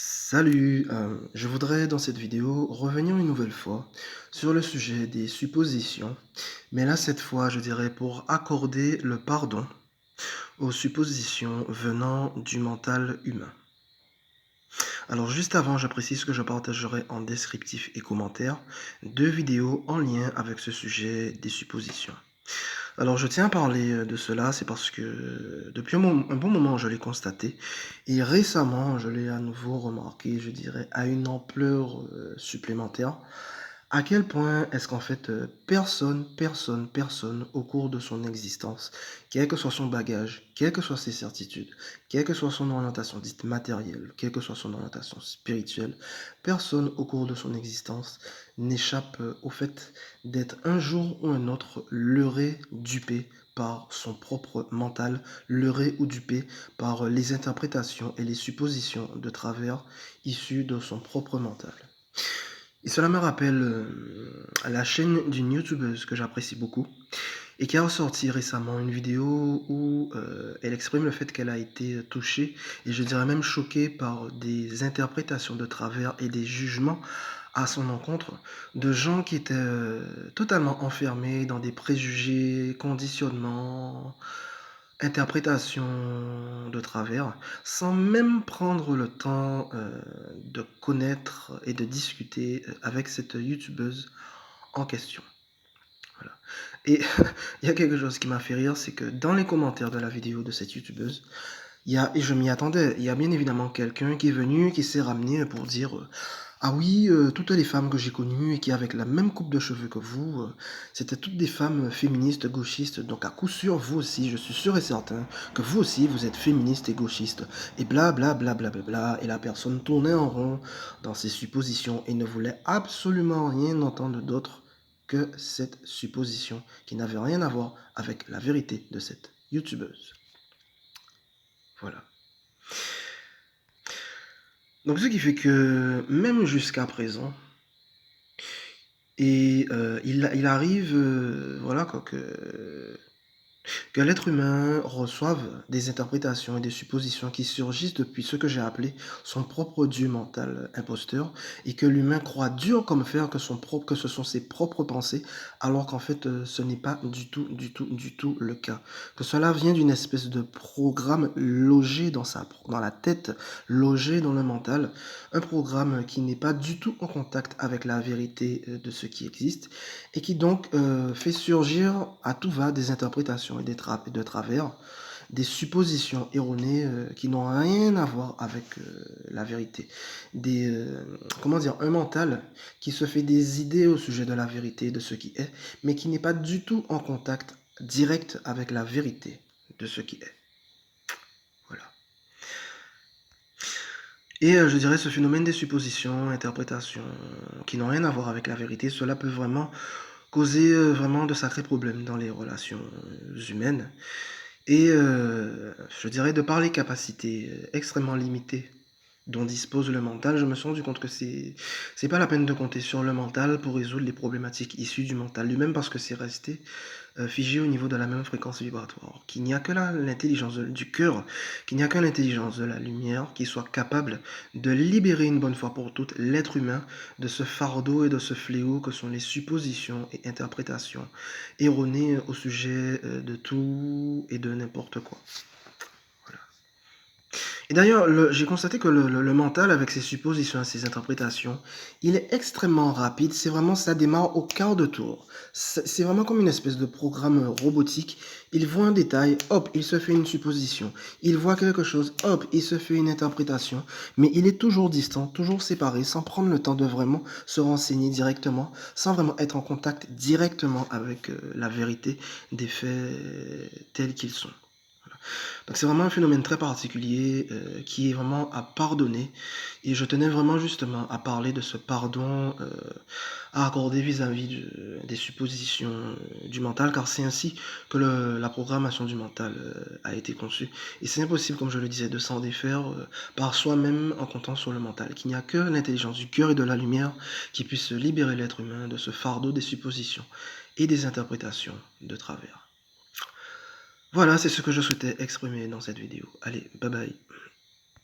Salut, je voudrais dans cette vidéo revenir une nouvelle fois sur le sujet des suppositions, mais là cette fois je dirais pour accorder le pardon aux suppositions venant du mental humain. Alors juste avant, je précise que je partagerai en descriptif et commentaire deux vidéos en lien avec ce sujet des suppositions. Alors je tiens à parler de cela, c'est parce que depuis un bon moment je l'ai constaté et récemment je l'ai à nouveau remarqué, je dirais à une ampleur supplémentaire. À quel point est-ce qu'en fait personne au cours de son existence, quel que soit son bagage, quelles que soient ses certitudes, quelle que soit son orientation dite matérielle, quelle que soit son orientation spirituelle, personne au cours de son existence n'échappe au fait d'être un jour ou un autre leurré, dupé par son propre mental, leurré ou dupé par les interprétations et les suppositions de travers issues de son propre mental. Et cela me rappelle la chaîne d'une youtubeuse que j'apprécie beaucoup et qui a ressorti récemment une vidéo où elle exprime le fait qu'elle a été touchée et je dirais même choquée par des interprétations de travers et des jugements à son encontre de gens qui étaient totalement enfermés dans des préjugés, conditionnements, interprétation de travers, sans même prendre le temps de connaître et de discuter avec cette youtubeuse en question. Voilà. Et il y a quelque chose qui m'a fait rire, c'est que dans les commentaires de la vidéo de cette youtubeuse, et je m'y attendais, il y a bien évidemment quelqu'un qui est venu, qui s'est ramené pour dire ah oui, toutes les femmes que j'ai connues et qui avec la même coupe de cheveux que vous, c'était toutes des femmes féministes, gauchistes. Donc à coup sûr, vous aussi, je suis sûr et certain que vous aussi, vous êtes féministe et gauchiste. Et bla bla bla bla bla bla. Et la personne tournait en rond dans ses suppositions et ne voulait absolument rien entendre d'autre que cette supposition qui n'avait rien à voir avec la vérité de cette youtubeuse. Voilà. Donc ce qui fait que même jusqu'à présent, il arrive, voilà quoi, que l'être humain reçoive des interprétations et des suppositions qui surgissent depuis ce que j'ai appelé son propre Dieu mental imposteur, et que l'humain croit dur comme fer que ce sont ses propres pensées, alors qu'en fait ce n'est pas du tout le cas. Que cela vient d'une espèce de programme logé dans la tête, logé dans le mental, un programme qui n'est pas du tout en contact avec la vérité de ce qui existe, et qui donc fait surgir à tout va des interprétations et de travers, des suppositions erronées qui n'ont rien à voir avec la vérité. Comment dire, un mental qui se fait des idées au sujet de la vérité, de ce qui est, mais qui n'est pas du tout en contact direct avec la vérité de ce qui est. Voilà. Et je dirais ce phénomène des suppositions, interprétations, qui n'ont rien à voir avec la vérité, cela peut vraiment causer vraiment de sacrés problèmes dans les relations humaines. Et je dirais de par les capacités extrêmement limitées dont dispose le mental, je me suis rendu compte que c'est pas la peine de compter sur le mental pour résoudre les problématiques issues du mental lui-même, parce que c'est resté figé au niveau de la même fréquence vibratoire. Qu'il n'y a que l'intelligence du cœur, qu'il n'y a que l'intelligence de la lumière qui soit capable de libérer une bonne fois pour toutes l'être humain de ce fardeau et de ce fléau que sont les suppositions et interprétations erronées au sujet de tout et de n'importe quoi. Voilà. Et d'ailleurs, j'ai constaté que le mental, avec ses suppositions et ses interprétations, il est extrêmement rapide. C'est vraiment, ça démarre au quart de tour. C'est vraiment comme une espèce de programme robotique. Il voit un détail, hop, il se fait une supposition. Il voit quelque chose, hop, il se fait une interprétation. Mais il est toujours distant, toujours séparé, sans prendre le temps de vraiment se renseigner directement, sans vraiment être en contact directement avec la vérité des faits tels qu'ils sont. Donc c'est vraiment un phénomène très particulier qui est vraiment à pardonner. Et je tenais vraiment justement à parler de ce pardon à accorder vis-à-vis des suppositions du mental, car c'est ainsi que la programmation du mental a été conçue. Et c'est impossible, comme je le disais, de s'en défaire par soi-même en comptant sur le mental. Qu'il n'y a que l'intelligence du cœur et de la lumière qui puisse libérer l'être humain de ce fardeau des suppositions et des interprétations de travers. Voilà, c'est ce que je souhaitais exprimer dans cette vidéo. Allez, bye bye.